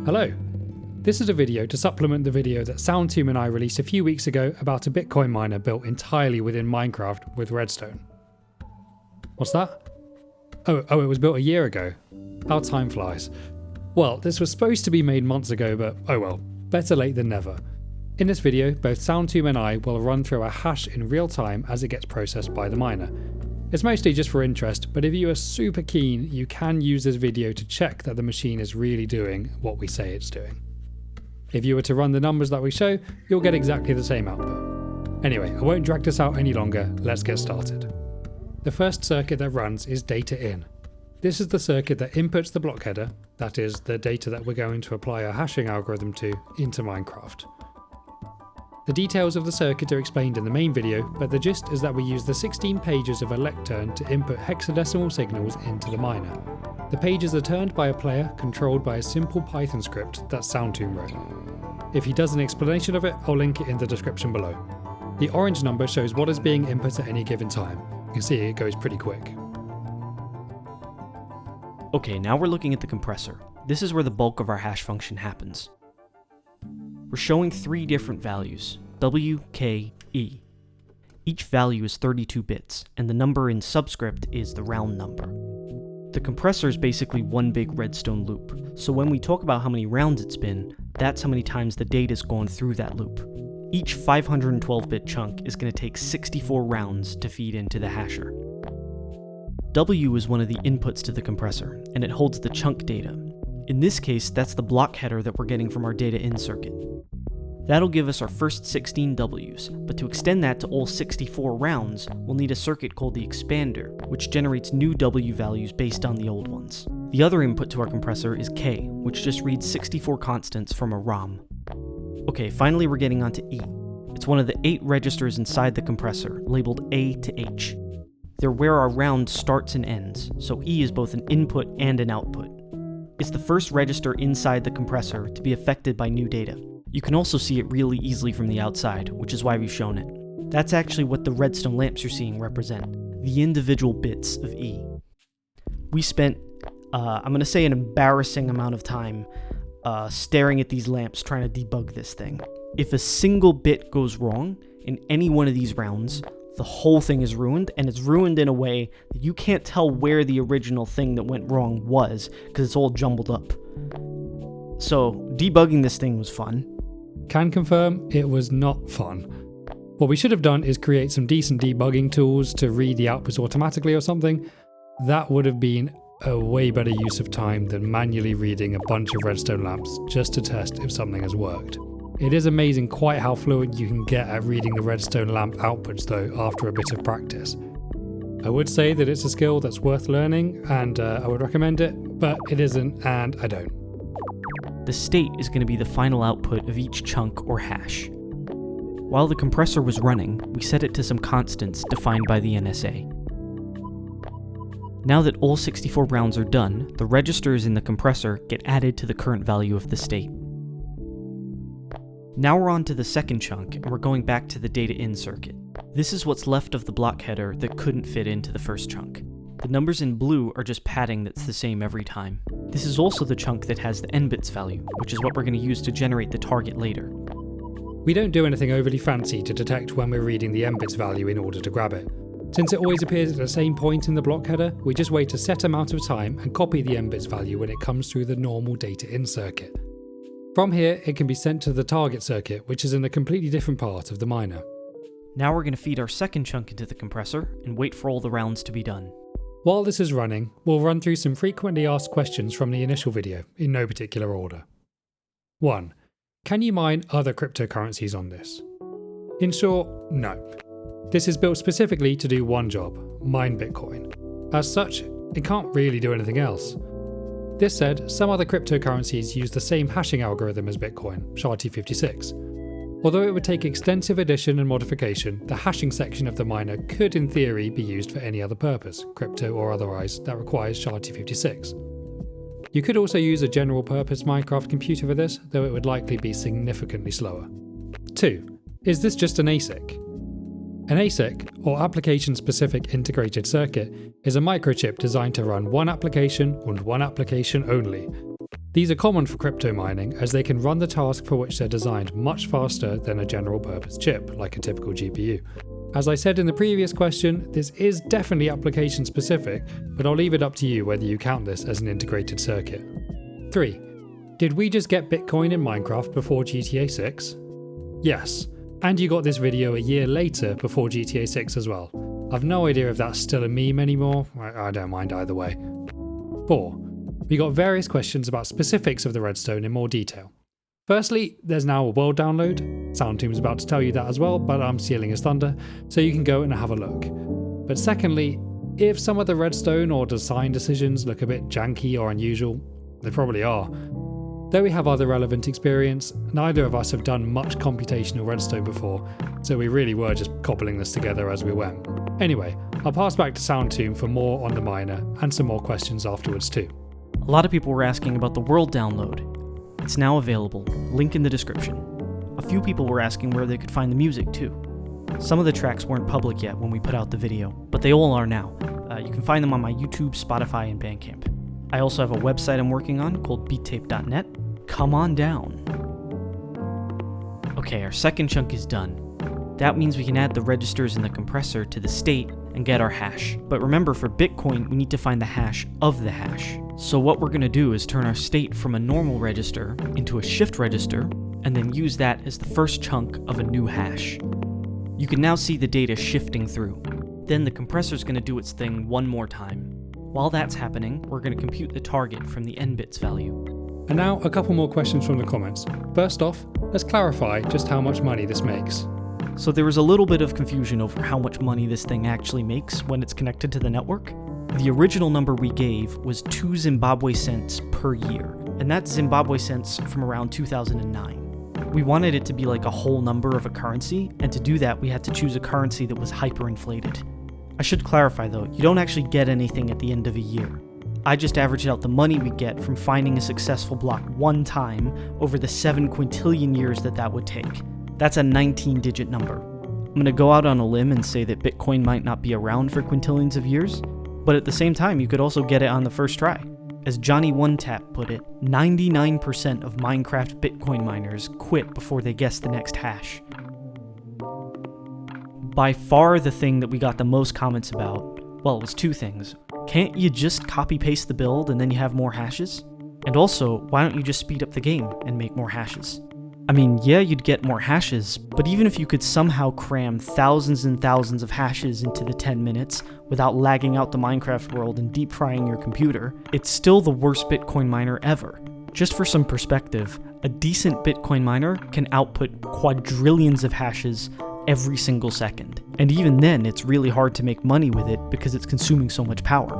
Hello. This is a video to supplement the video that SoundTomb and I released a few weeks ago about a Bitcoin miner built entirely within Minecraft with redstone. What's that? Oh, it was built a year ago. How time flies. Well, this was supposed to be made months ago, but oh well, better late than never. In this video, both SoundTomb and I will run through a hash in real time as it gets processed by the miner. It's mostly just for interest, but if you are super keen, you can use this video to check that the machine is really doing what we say it's doing. If you were to run the numbers that we show, you'll get exactly the same output. Anyway, I won't drag this out any longer, let's get started. The first circuit that runs is data in. This is the circuit that inputs the block header, that is, the data that we're going to apply our hashing algorithm to, into Minecraft. The details of the circuit are explained in the main video, but the gist is that we use the 16 pages of a lectern to input hexadecimal signals into the miner. The pages are turned by a player controlled by a simple Python script that SoundTomb wrote. If he does an explanation of it, I'll link it in the description below. The orange number shows what is being input at any given time. You can see it goes pretty quick. Okay, now we're looking at the compressor. This is where the bulk of our hash function happens. We're showing three different values, W, K, E. Each value is 32 bits, and the number in subscript is the round number. The compressor is basically one big redstone loop, so when we talk about how many rounds it's been, that's how many times the data's gone through that loop. Each 512-bit chunk is going to take 64 rounds to feed into the hasher. W is one of the inputs to the compressor, and it holds the chunk data. In this case, that's the block header that we're getting from our data in circuit. That'll give us our first 16 Ws, but to extend that to all 64 rounds, we'll need a circuit called the expander, which generates new W values based on the old ones. The other input to our compressor is K, which just reads 64 constants from a ROM. Okay, finally we're getting onto E. It's one of the 8 registers inside the compressor, labeled A to H. They're where our round starts and ends, so E is both an input and an output. It's the first register inside the compressor to be affected by new data. You can also see it really easily from the outside, which is why we've shown it. That's actually what the redstone lamps you're seeing represent, the individual bits of E. We spent, I'm going to say an embarrassing amount of time staring at these lamps trying to debug this thing. If a single bit goes wrong in any one of these rounds, the whole thing is ruined, and it's ruined in a way that you can't tell where the original thing that went wrong was, because it's all jumbled up. So, debugging this thing was fun. Can confirm it was not fun. What we should have done is create some decent debugging tools to read the outputs automatically or something. That would have been a way better use of time than manually reading a bunch of redstone lamps just to test if something has worked. It is amazing quite how fluent you can get at reading the redstone lamp outputs though after a bit of practice. I would say that it's a skill that's worth learning and I would recommend it, but it isn't and I don't. The state is going to be the final output of each chunk or hash. While the compressor was running, we set it to some constants defined by the NSA. Now that all 64 rounds are done, the registers in the compressor get added to the current value of the state. Now we're on to the second chunk, and we're going back to the data in circuit. This is what's left of the block header that couldn't fit into the first chunk. The numbers in blue are just padding that's the same every time. This is also the chunk that has the n-bits value, which is what we're going to use to generate the target later. We don't do anything overly fancy to detect when we're reading the n-bits value in order to grab it. Since it always appears at the same point in the block header, we just wait a set amount of time and copy the n-bits value when it comes through the normal data in circuit. From here, it can be sent to the target circuit, which is in a completely different part of the miner. Now we're going to feed our second chunk into the compressor and wait for all the rounds to be done. While this is running, we'll run through some frequently asked questions from the initial video, in no particular order. 1. Can you mine other cryptocurrencies on this? In short, no. This is built specifically to do one job, mine Bitcoin. As such, it can't really do anything else. This said, some other cryptocurrencies use the same hashing algorithm as Bitcoin, SHA-256. Although it would take extensive addition and modification, the hashing section of the miner could in theory be used for any other purpose, crypto or otherwise, that requires SHA-256. You could also use a general purpose Minecraft computer for this, though it would likely be significantly slower. 2. Is this just an ASIC? An ASIC, or Application-Specific Integrated Circuit, is a microchip designed to run one application and one application only. These are common for crypto mining as they can run the task for which they're designed much faster than a general purpose chip, like a typical GPU. As I said in the previous question, this is definitely application specific, but I'll leave it up to you whether you count this as an integrated circuit. 3. Did we just get Bitcoin in Minecraft before GTA 6? Yes, and you got this video a year later before GTA 6 as well. I've no idea if that's still a meme anymore, I don't mind either way. 4. We got various questions about specifics of the redstone in more detail. Firstly, there's now a world download. Soundtomb's about to tell you that as well, but I'm stealing his thunder, so you can go and have a look. But secondly, if some of the redstone or design decisions look a bit janky or unusual, they probably are. Though we have other relevant experience, neither of us have done much computational redstone before, so we really were just cobbling this together as we went. Anyway, I'll pass back to Soundtomb for more on the miner and some more questions afterwards too. A lot of people were asking about the world download. It's now available, link in the description. A few people were asking where they could find the music too. Some of the tracks weren't public yet when we put out the video, but they all are now. You can find them on my YouTube, Spotify, and Bandcamp. I also have a website I'm working on called beattape.net. Come on down. Okay, our second chunk is done. That means we can add the registers in the compressor to the state and get our hash. But remember, for Bitcoin, we need to find the hash of the hash. So what we're going to do is turn our state from a normal register into a shift register, and then use that as the first chunk of a new hash. You can now see the data shifting through. Then the compressor's going to do its thing one more time. While that's happening, we're going to compute the target from the n-bits value. And now a couple more questions from the comments. First off, let's clarify just how much money this makes. So there was a little bit of confusion over how much money this thing actually makes when it's connected to the network. The original number we gave was 2 Zimbabwe cents per year, and that's Zimbabwe cents from around 2009. We wanted it to be like a whole number of a currency, and to do that we had to choose a currency that was hyperinflated. I should clarify though, you don't actually get anything at the end of a year. I just averaged out the money we get from finding a successful block one time over the 7 quintillion years that would take. That's a 19-digit number. I'm going to go out on a limb and say that Bitcoin might not be around for quintillions of years, but at the same time you could also get it on the first try. As Johnny One Tap put it, 99% of Minecraft Bitcoin miners quit before they guessed the next hash. By far the thing that we got the most comments about, well, it was 2 things. Can't you just copy-paste the build and then you have more hashes? And also, why don't you just speed up the game and make more hashes? I mean, yeah, you'd get more hashes, but even if you could somehow cram thousands and thousands of hashes into the 10 minutes without lagging out the Minecraft world and deep frying your computer, it's still the worst Bitcoin miner ever. Just for some perspective, a decent Bitcoin miner can output quadrillions of hashes every single second. And even then, it's really hard to make money with it because it's consuming so much power.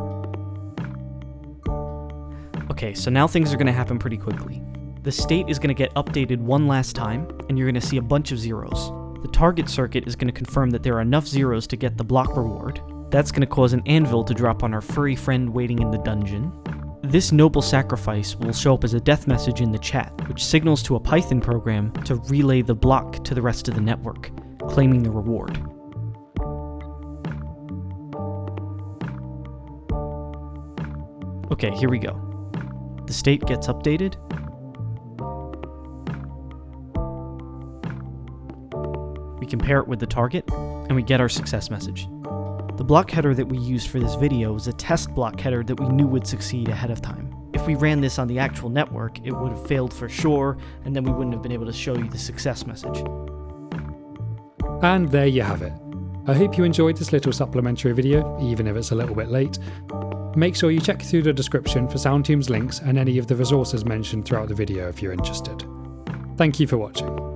Okay, so now things are going to happen pretty quickly. The state is going to get updated one last time, and you're going to see a bunch of zeros. The target circuit is going to confirm that there are enough zeros to get the block reward. That's going to cause an anvil to drop on our furry friend waiting in the dungeon. This noble sacrifice will show up as a death message in the chat, which signals to a Python program to relay the block to the rest of the network, claiming the reward. Okay, here we go. The state gets updated. We compare it with the target, and we get our success message. The block header that we used for this video is a test block header that we knew would succeed ahead of time. If we ran this on the actual network, it would have failed for sure, and then we wouldn't have been able to show you the success message. And there you have it. I hope you enjoyed this little supplementary video, even if it's a little bit late. Make sure you check through the description for Soundtomb's links and any of the resources mentioned throughout the video if you're interested. Thank you for watching.